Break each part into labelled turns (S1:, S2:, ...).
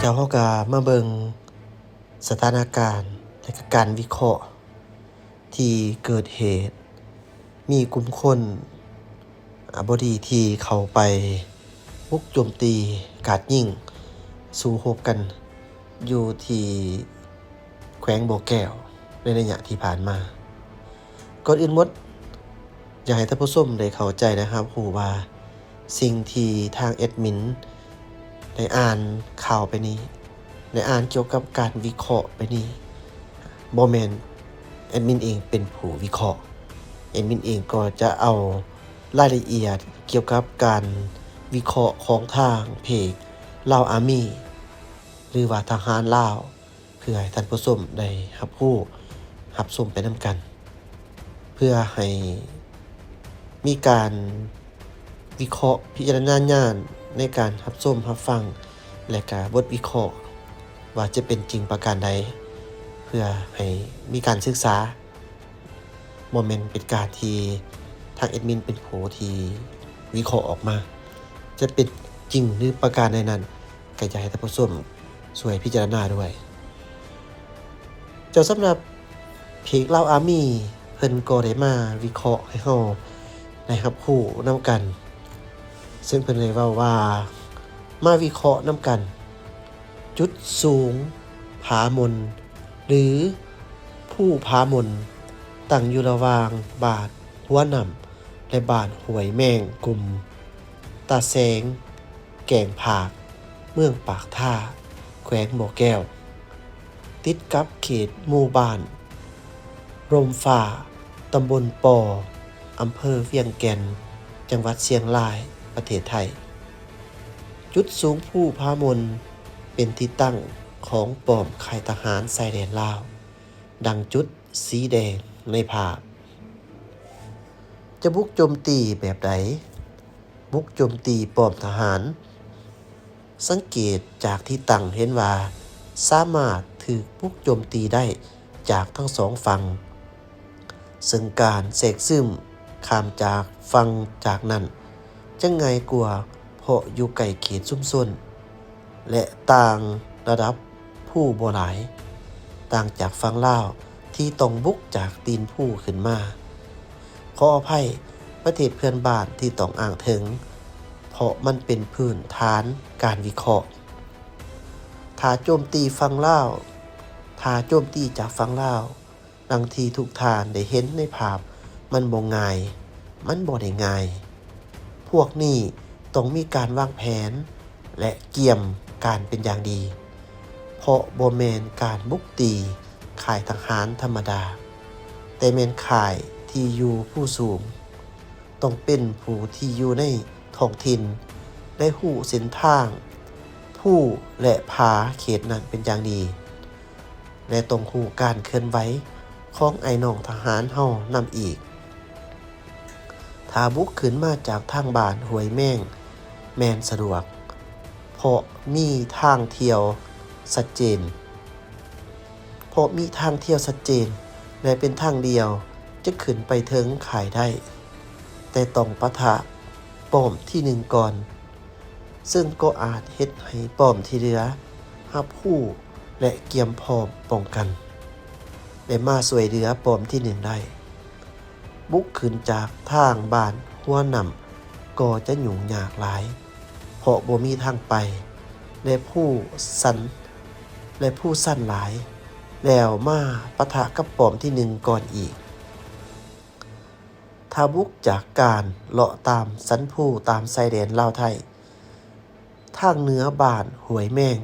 S1: เจ้าเขาก็มาเบิ่งสถานการณ์และก็การวิเคราะห์ที่เกิดเหตุมีกลุ่มคนบ่ดีที่เข้าไปบุกโจมตีกราดยิงสู้รบกันอยู่ที่แขวงบ่อแก้วในระยะที่ผ่านมาก่อนอื่นหมดอยากให้ท่านผู้ชมได้เข้าใจนะครับรู้ว่าสิ่งที่ทางแอดมินได้อ่านข่าวไปนี้ได้อ่านเกี่ยวกับการวิเคราะห์ไปนี้บ่แม่นแอดมินเองเป็นผู้วิเคราะห์แอดมินเองก็จะเอารายละเอียดเกี่ยวกับการวิเคราะห์ของทางเพจลาวอาร์มี่หรือว่าทหารลาวเพื่อให้ท่านผู้ชมได้รับรู้รับชมไปนำกัน เพื่อให้มีการวิเคราะห์พิจารณาญาณในการรับชมรับฟังและก็บทวิเคราะห์ว่าจะเป็นจริงประการใดเพื่อให้มีการศึกษาบ่แม่นเป็นการที่ทางแอดมินเป็นผู้ที่วิเคราะห์ออกมาจะเป็นจริงหรือประการใดนั้นก็อยากให้ท่านผู้ชมช่วยพิจารณาด้วยสำหรับเพจลาวอาร์มี่เพิ่นก็ได้มาวิเคราะห์ให้เฮาได้รับรู้นำกันซึ่งเพิ่นได้เว้าว่ามาวิเคราะห์นำกันจุดสูงผามนหรือผู้ผามนตั้งอยู่ระหว่างบ้านหัวหนำและบ้านห้วยแมงกลุ่มตาแสงแก่งผากเมืองปากท่าแขวงบ่อแก้วติดกับเขตหมู่บ้านรมฟ้าตำบลปออำเภอเวียงแก่นจังหวัดเชียงรายประเทศไทยจุดสูงผู้ผามนเป็นที่ตั้งของป้อมค่ายทหารชายแดนลาวดังจุดสีแดงในภาพจะบุกโจมตีแบบใดบุกโจมตีป้อมทหารสังเกตจากที่ตั้งเห็นว่าสามารถถูกบุกโจมตีได้จากทั้งสองฝั่งซึ่งการแทรกซึมข้ามจากฝั่งจากนั้นจะง่ายกว่าเพราะอยู่ใกล้เขตชุมชนและต่างระดับผู้บ่หลายต่างจากฝั่งลาวที่ต้องบุกจากตีนผู้ขึ้นมาขออภัยประเทศเพื่อนบ้านที่ต้องอ้างถึงเพราะมันเป็นพื้นฐานการวิเคราะห์ถ้าโจมตีฝั่งลาวถ้าโจมตีจากฝั่งลาวดังที่ทุกท่านได้เห็นในภาพมันบ่ง่ายมันบ่ได้ง่ายพวกนี้ต้องมีการวางแผนและเกี่ยมการเป็นอย่างดีเพราะบ่แม่นการบุกตีค่ายทหารธรรมดาแต่แม่นค่ายที่อยู่ผู้สูงต้องเป็นผู้ที่อยู่ในท้องถิ่นได้รู้เส้นทางผู้และผาเขตนั้นเป็นอย่างดีและต้องรู้การเคลื่อนไหวของไอ้น้องทหารเฮานำอีกถ้าบุกขึ้นมาจากทางบ้านห้วยแม่งแม่นสะดวกเพราะมีทางเที่ยวชัดเจนและเป็นทางเดียวจะขึ้นไปถึงขายได้แต่ต้องปะทะป้อมที่หนึ่งก่อนซึ่งก็อาจเฮ็ดให้ป้อมที่เหลือรับรู้และเกียมพร้อมป้องกันได้มาช่วยเหลือป้อมที่หนึ่งได้บุกขึ้นจากทางบ้านหัวหนำก็จะยุ่งยากหลายเพราะบ่มีทางไปและผู้สั้นหลายแล้วมาปะทะกับป้อมที่หนึ่งก่อนอีกถ้าบุกจากการเลาะตามสันภูตามชายแดนลาวไทยทางเหนือบ้านห้วยแม่ง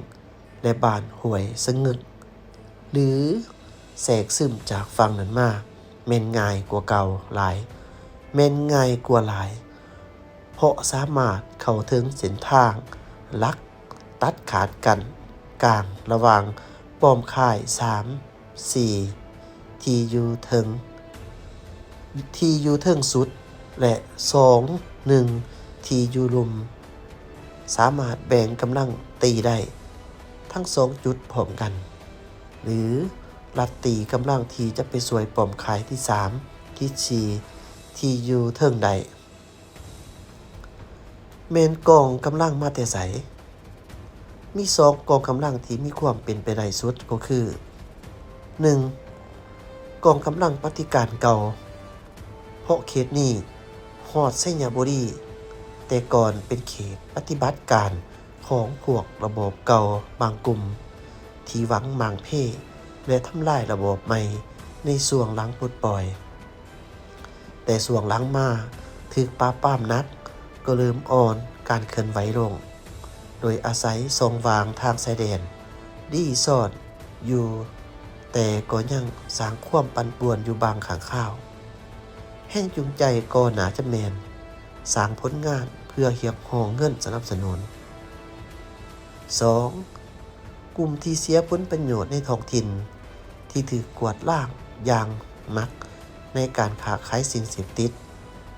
S1: และบ้านห้วยสงึกหรือแทรกซึมจากฝั่งนั้นมาแม่นง่ายกว่าเก่าหลายเพราะสามารถเข้าถึงเส้นทางลักตัดขาดกันกลางระหว่างป้อมค่าย3 4ที่อยู่เทิงสุดและ2 1ที่อยู่ลุมสามารถแบ่งกำลังตีได้ทั้ง2จุดพร้อมกันหรือรัดตีกำลังที่จะไปสวยป้อมค่ายที่3ที่4ที่อยู่เทิงใดแม่นกองกำลังมาแต่ไส มี2กองกำลังที่มีความเป็นไปได้สุดก็คือ 1. กองกำลังปฏิการเก่าเพราะเขตนี้ฮอดไสยบุรีแต่ก่อนเป็นเขตปฏิบัติการของพวกระบอบเก่าบางกลุ่มที่หวังหมางเพและทำลายระบอบใหม่ในส่วงหลังปลดปล่อย แต่ส่วงหลังมาถึกปราบปรามนักก็เริ่มอ่อนการเคลื่อนไหวลง โดยอาศัยทรงวางทางชายแดนดีสอดอยู่แต่ก็ยังสร้างความปั่นป่วนอยู่บางข้างข้าว แห่งจูงใจก็หนาจะแมนสร้างผลงานเพื่อเหียบห้องเงินสนับสนุน 2. กลุ่มที่เสียผลประโยชน์ในท้องถิ่นที่ถือกวาดล้างอย่างหนักในการค้าขายสิ่งเสพติด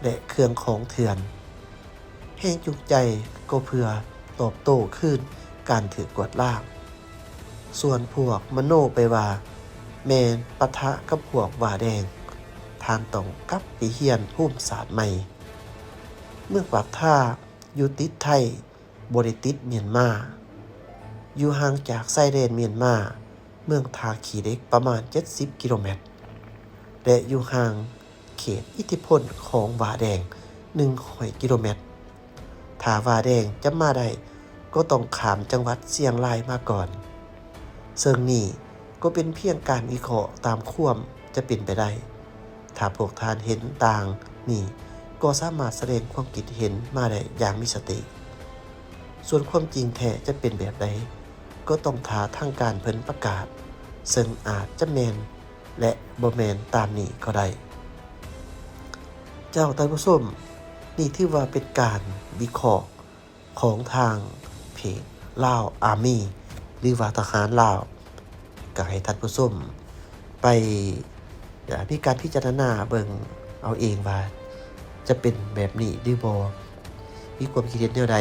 S1: และเครื่องของเถื่อน แห่งจูงใจก็เพื่อตอบโต้ขึ้นการถือกวาดล้าง ส่วนพวกมโนไปว่าแมนปะทะกับพวกว่าแดงทานต้องกลับไปเฮียนภูมิศาสตร์ใหม่ เมืองปากท่าอยู่ติดไทยบ่ได้ติดเมียนมาอยู่ห่างจากชายแดนเมียนมาเมืองทาขี้เหล็กประมาณ70กิโลเมตรและอยู่ห่างเขตอิทธิพลของวาแดง100กิโลเมตรถ้าวาแดงจะมาได้ก็ต้องข้ามจังหวัดเชียงรายมาก่อนซึ่งนี่ก็เป็นเพียงการวิเคราะห์ตามความจะเป็นไปได้ถ้าพวกท่านเห็นต่างนี่ก็สามารถแสดงความคิดเห็นมาได้อย่างมีสติส่วนความจริงแท้จะเป็นแบบใดก็ต้องถาทางการเพิ่นประกาศซึ่งอาจจะแมนและบ่แมนตามนี้ก็ได้เจ้าท่านผู้ชมนี่ถือว่าเป็นการวิเคราะห์ของทางเพจลาวอาร์มี่หรือว่าทหารลาวก็ให้ท่านผู้ชมไปมีการพิจารณาเบิ่งเอาเองว่าจะเป็นแบบนี้หรือบ่มีความคิดเห็นแนวใด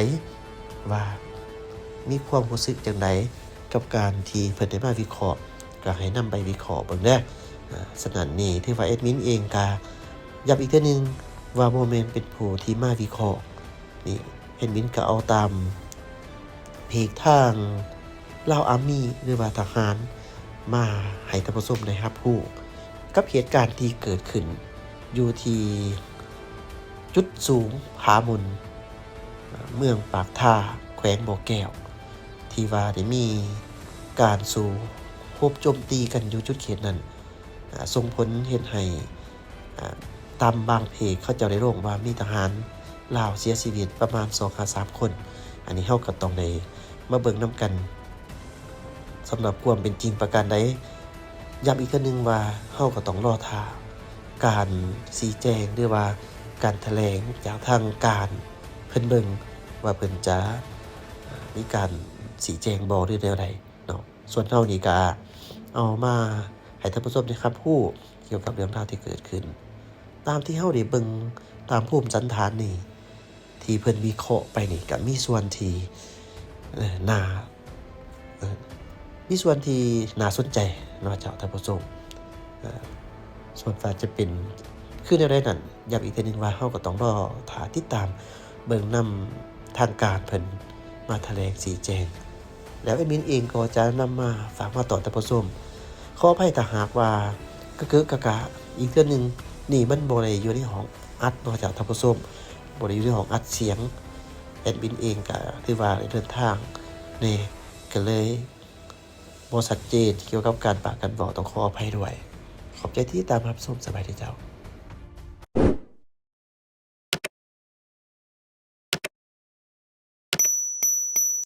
S1: ว่ามีความรู้สึกจังไดกับการที่เพิ่นได้มาวิเคราะห์ก็ให้นำไปวิเคราะห์เบิ่งเด้อฉะนั้นนี่ถือว่าแอดมินเองก็ย้ำอีกเทื่อนึงว่าบ่แม่นเป็นผู้ที่มาวิเคราะห์นี่แอดมินก็เอาตามเพจทางลาวอาร์มี่หรือว่าทหารมาให้ท่านผู้ชมได้รับรู้กับเหตุการณ์ที่เกิดขึ้นอยู่ที่จุดสูงผามุนเมืองปากท่าแขวงบ่อแก้วที่ว่าได้มีการสู่พบโจมตีกันอยู่จุดเขตนั้นส่งผลเฮ็ดให้ตามบางเพจเขาเจ้าได้ลงว่ามีทหารลาวเสียชีวิตประมาณ 2-3 คนอันนี้เฮาก็ต้องได้มาเบิ่งนำกันสำหรับความเป็นจริงประการใดย้ำอีกครั้งนึงว่าเฮาก็ต้องรอท่าการชี้แจงหรือว่าการแถลงจากทางการเพิ่นเบิ่งว่าเพิ่นจะมีการชี้แจงบ่หรือแนวใดเนาะส่วนเฮานี่ก็เอามาให้ท่านผู้ชมได้รับรู้เกี่ยวกับเรื่องราวที่เกิดขึ้นตามที่เฮาได้เบิ่งตามภูมิสันฐานนี่ที่เพิ่นวิเคราะห์ไปนี่ก็มีส่วนที่น่าสนใจเนาะเจ้าท่านผู้ชมส่วนว่าจะเป็นคือแนวใดนั้นย้ำอีกทีนึงว่าเฮาก็ต้องรอท่าติดตามเบิ่งนำทางการเพิ่นมาแถลงชี้แจงแล้วแอดมินเองก็จะนำมาฝากมาต่อท่านผู้ชมขออภัยถ้าหากว่ากะเกะกะกะอีกเทื่อนึงนี่มันบ่ได้อยู่ในห้องอัดเนาะเจ้าท่านผู้ชมบ่ได้อยู่ในห้องอัดเสียงแอดมินเองก็ถือว่าได้เดินทางนี่ก็เลยบ่ชัดเจนเกี่ยวกับการปากกันเว้าต้องขออภัยด้วยขอบใจที่ตามรับชมสบายดีเจ้า